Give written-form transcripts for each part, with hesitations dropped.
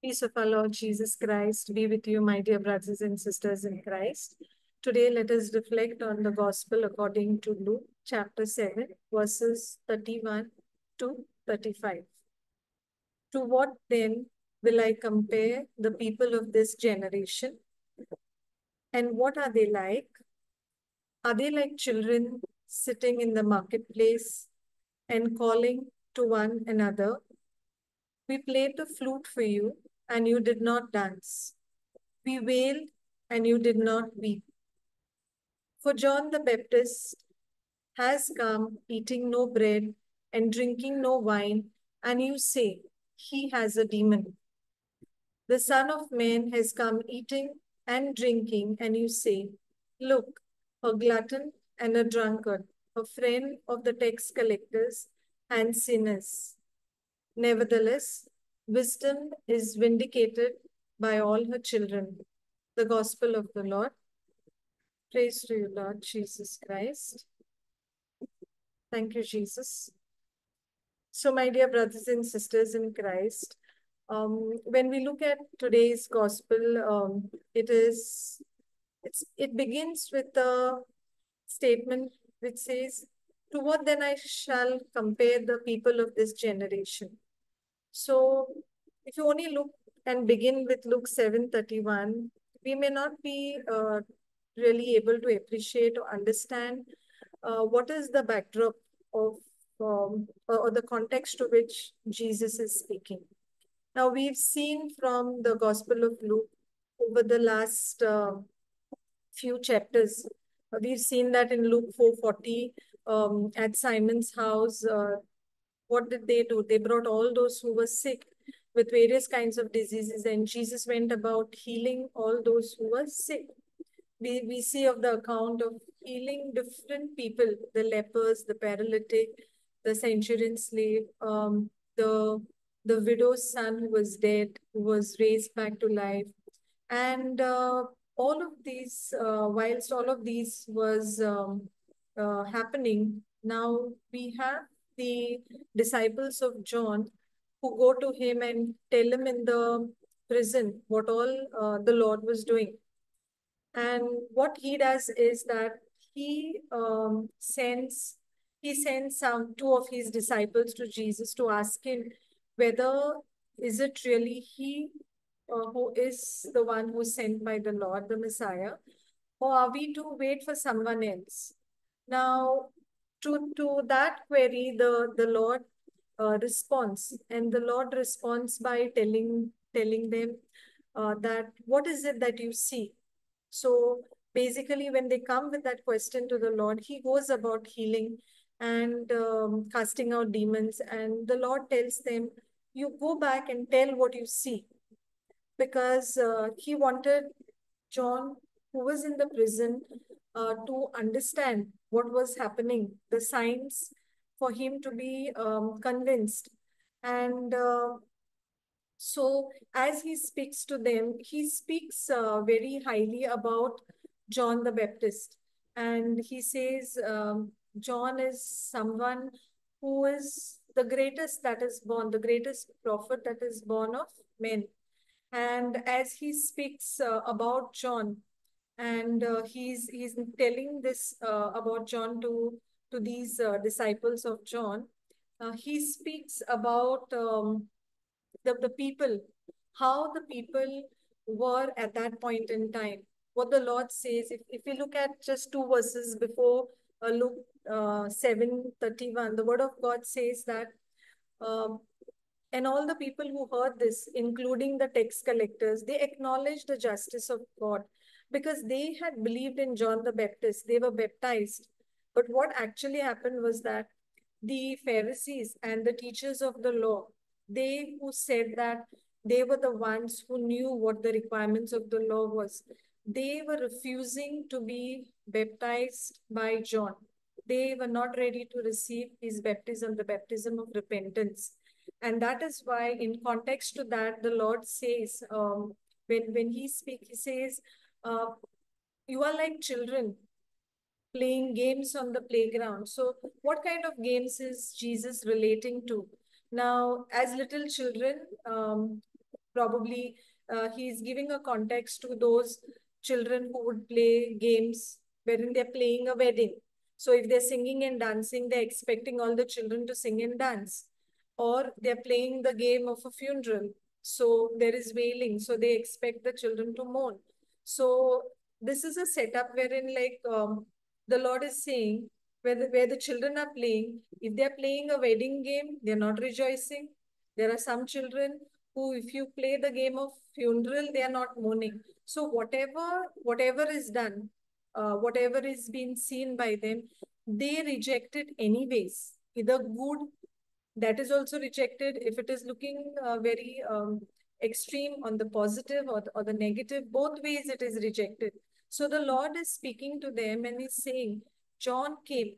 Peace of our Lord Jesus Christ be with you, my dear brothers and sisters in Christ. Today, let us reflect on the Gospel according to Luke chapter 7, verses 31 to 35. To what then will I compare the people of this generation? And what are they like? Are they like children sitting in the marketplace and calling to one another? We played the flute for you, and you did not dance. We wailed, and you did not weep. For John the Baptist has come eating no bread and drinking no wine, and you say, he has a demon. The Son of Man has come eating and drinking, and you say, look, a glutton and a drunkard, a friend of the tax collectors and sinners. Nevertheless, wisdom is vindicated by all her children. The Gospel of the Lord. Praise to you, Lord Jesus Christ. Thank you, Jesus. So, my dear brothers and sisters in Christ, when we look at today's gospel, it begins with a statement which says, "To what then I shall compare the people of this generation?" So, if you only look and begin with Luke 7:31, we may not be really able to appreciate or understand what is the backdrop of or the context to which Jesus is speaking. Now, we've seen from the Gospel of Luke over the last few chapters, we've seen that in Luke 4:40, at Simon's house, what did they do? They brought all those who were sick with various kinds of diseases, and Jesus went about healing all those who were sick. We see of the account of healing different people, the lepers, the paralytic, the centurion slave, the widow's son who was dead, who was raised back to life. And all of these, whilst all of these was happening, now we have the disciples of John who go to him and tell him in the prison what all the Lord was doing. And what he does is that he sends some two of his disciples to Jesus to ask him whether is it really he who is the one who is sent by the Lord, the Messiah, or are we to wait for someone else? Now, to that query, the Lord responds, and the Lord responds by telling them that what is it that you see? So basically, when they come with that question to the Lord, he goes about healing and casting out demons. And the Lord tells them, you go back and tell what you see. Because he wanted John, who was in the prison, to understand what was happening, the signs, for him to be convinced. And so, as he speaks to them, he speaks very highly about John the Baptist. And he says, John is someone who is the greatest that is born, the greatest prophet that is born of men. And as he speaks about John, and he's telling this about John to these disciples of John, he speaks about the people, how the people were at that point in time. What the Lord says, if we look at just two verses before Luke 7:31, the word of God says that, um, and all the people who heard this, including the tax collectors, they acknowledged the justice of God because they had believed in John the Baptist. They were baptized. But what actually happened was that the Pharisees and the teachers of the law, they who said that they were the ones who knew what the requirements of the law was, they were refusing to be baptized by John. They were not ready to receive his baptism, the baptism of repentance. And that is why, in context to that, the Lord says, when he speaks, he says, you are like children playing games on the playground. So, what kind of games is Jesus relating to? Now, as little children, Probably he's giving a context to those children who would play games wherein they're playing a wedding. So if they're singing and dancing, they're expecting all the children to sing and dance. Or they're playing the game of a funeral. So there is wailing. So they expect the children to mourn. So this is a setup wherein like the Lord is saying where the children are playing, if they're playing a wedding game, they're not rejoicing. There are some children who, if you play the game of funeral, they are not mourning. So whatever is done, whatever is being seen by them, they reject it anyways. Either good, that is also rejected. If it is looking very extreme on the positive or the negative, both ways it is rejected. So the Lord is speaking to them and he's saying, John came.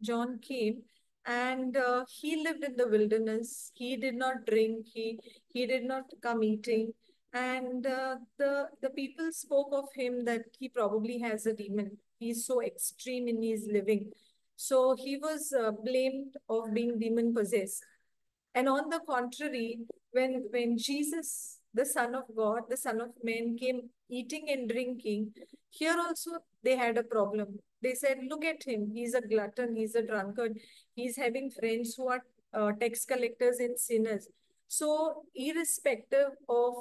John came and he lived in the wilderness. He did not drink. He did not come eating. And the people spoke of him that he probably has a demon. He's so extreme in his living. So he was blamed of being demon possessed. And on the contrary, when Jesus, the Son of God, the Son of Man, came eating and drinking, here also they had a problem. They said, look at him. He's a glutton. He's a drunkard. He's having friends who are tax collectors and sinners. So irrespective of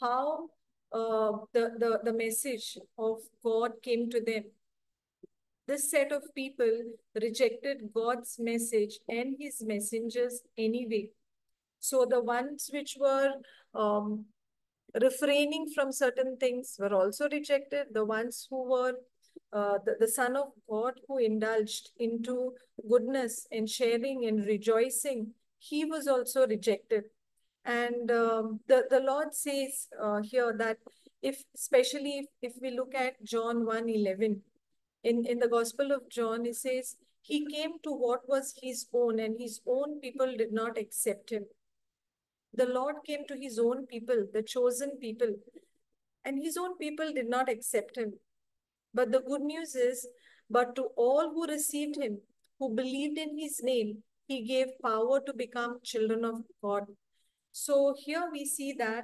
how the message of God came to them, this set of people rejected God's message and his messengers anyway. So the ones which were um, refraining from certain things were also rejected. The ones who were the Son of God who indulged into goodness and sharing and rejoicing, he was also rejected. And the Lord says here that especially if we look at John 1:11, in the Gospel of John, it says, he came to what was his own, and his own people did not accept him. The Lord came to his own people, the chosen people, and his own people did not accept him. But the good news is, but to all who received him, who believed in his name, he gave power to become children of God. So here we see that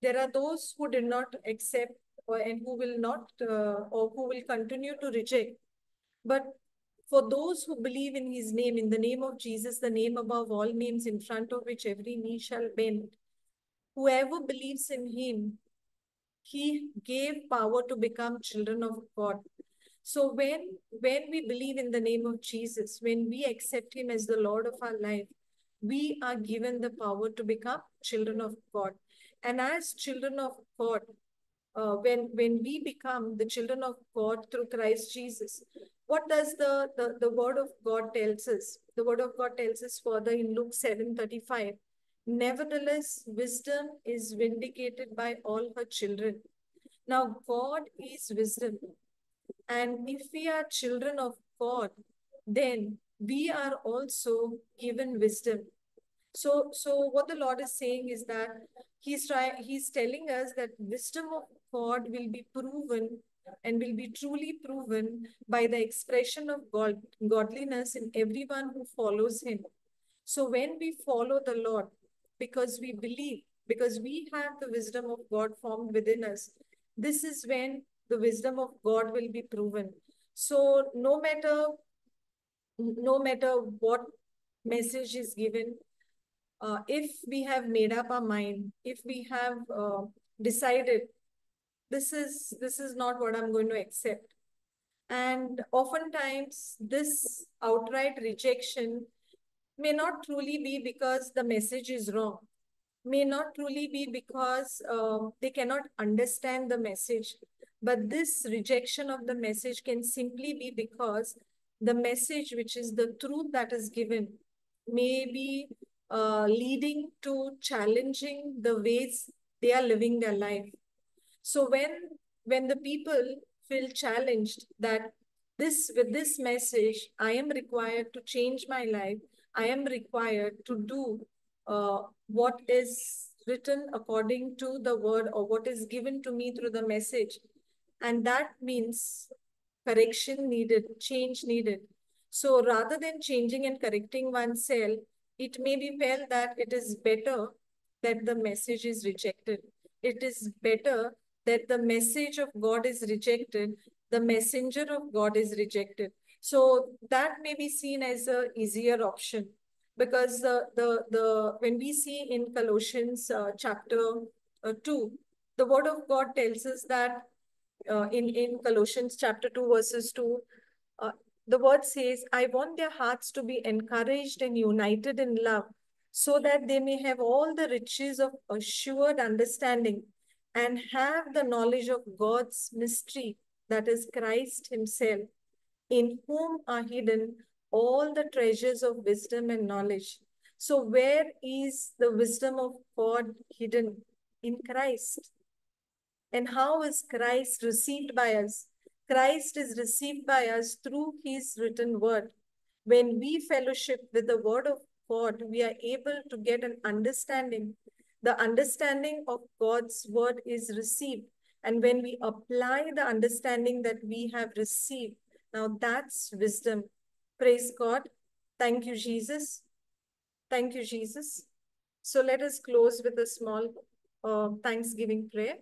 there are those who did not accept and who will not or who will continue to reject. But for those who believe in his name, in the name of Jesus, the name above all names, in front of which every knee shall bend, whoever believes in him, he gave power to become children of God. So when we believe in the name of Jesus, when we accept him as the Lord of our life, we are given the power to become children of God. And as children of God, when we become the children of God through Christ Jesus, what does the word of God tells us? The word of God tells us further in Luke 7:35. Nevertheless, wisdom is vindicated by all her children. Now, God is wisdom. And if we are children of God, then we are also given wisdom. So what the Lord is saying is that he's telling us that wisdom of God will be proven and will be truly proven by the expression of godliness in everyone who follows him. So when we follow the Lord, because we believe, because we have the wisdom of God formed within us, this is when the wisdom of God will be proven. So no matter what message is given, if we have made up our mind, if we have decided this is not what I'm going to accept, and oftentimes this outright rejection may not truly be because the message is wrong, may not truly be because they cannot understand the message, but this rejection of the message can simply be because the message, which is the truth that is given, may be leading to challenging the ways they are living their life. So when the people feel challenged that with this message, I am required to change my life, I am required to do what is written according to the word or what is given to me through the message. And that means correction needed, change needed. So rather than changing and correcting oneself, it may be felt that it is better that the message is rejected. It is better that the message of God is rejected, the messenger of God is rejected. So that may be seen as a easier option, because the when we see in Colossians chapter 2, the word of God tells us that in Colossians chapter 2 verses 2, uh, the word says, I want their hearts to be encouraged and united in love, so that they may have all the riches of assured understanding and have the knowledge of God's mystery, that is Christ Himself, in whom are hidden all the treasures of wisdom and knowledge. So, where is the wisdom of God hidden? In Christ. And how is Christ received by us? Christ is received by us through His written word. When we fellowship with the word of God, we are able to get an understanding. The understanding of God's word is received. And when we apply the understanding that we have received, now that's wisdom. Praise God. Thank you, Jesus. Thank you, Jesus. So let us close with a small thanksgiving prayer.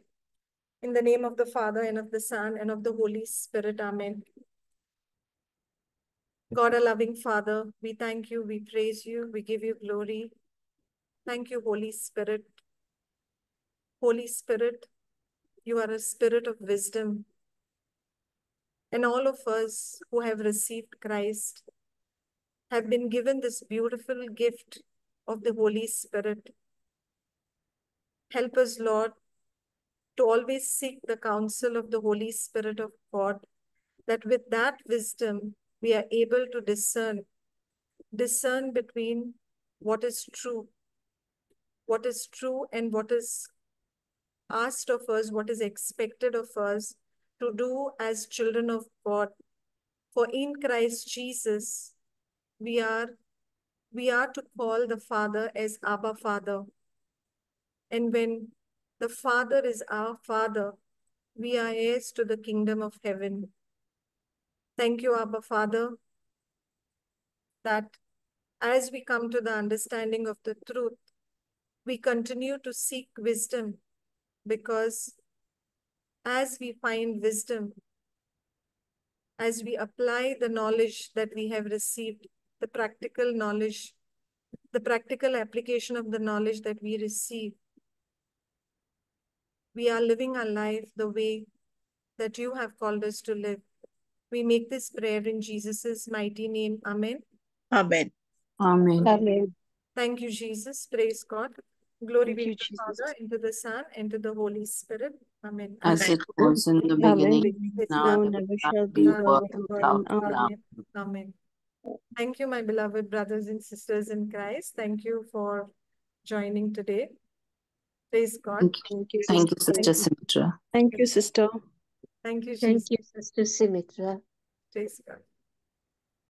In the name of the Father, and of the Son, and of the Holy Spirit. Amen. God, a loving Father, we thank you, we praise you, we give you glory. Thank you, Holy Spirit. Holy Spirit, you are a spirit of wisdom. And all of us who have received Christ have been given this beautiful gift of the Holy Spirit. Help us, Lord, to always seek the counsel of the Holy Spirit of God, that with that wisdom we are able to discern between what is true and what is asked of us, what is expected of us to do as children of God. For in Christ Jesus, we are to call the Father as Abba Father. And when the Father is our Father, we are heirs to the kingdom of heaven. Thank you, Abba Father, that as we come to the understanding of the truth, we continue to seek wisdom, because as we find wisdom, as we apply the knowledge that we have received, the practical knowledge, the practical application of the knowledge that we receive, we are living our life the way that you have called us to live. We make this prayer in Jesus' mighty name. Amen. Amen. Amen. Amen. Thank you, Jesus. Praise God. Glory Thank be you, to the Jesus. Father, and to the Son, and to the Holy Spirit. Amen. As Amen. it was in the Amen. beginning, Yes, now Now Lord. and never ever shall be, be, world world without without end. now. Amen. Amen. Thank you, my beloved brothers and sisters in Christ. Thank you for joining today. Praise God. Thank Thank you, you, sister. Sister Symmetra. Thank you, sister. Thank you, Thank Jesus. you, Sister Symmetra. Praise God.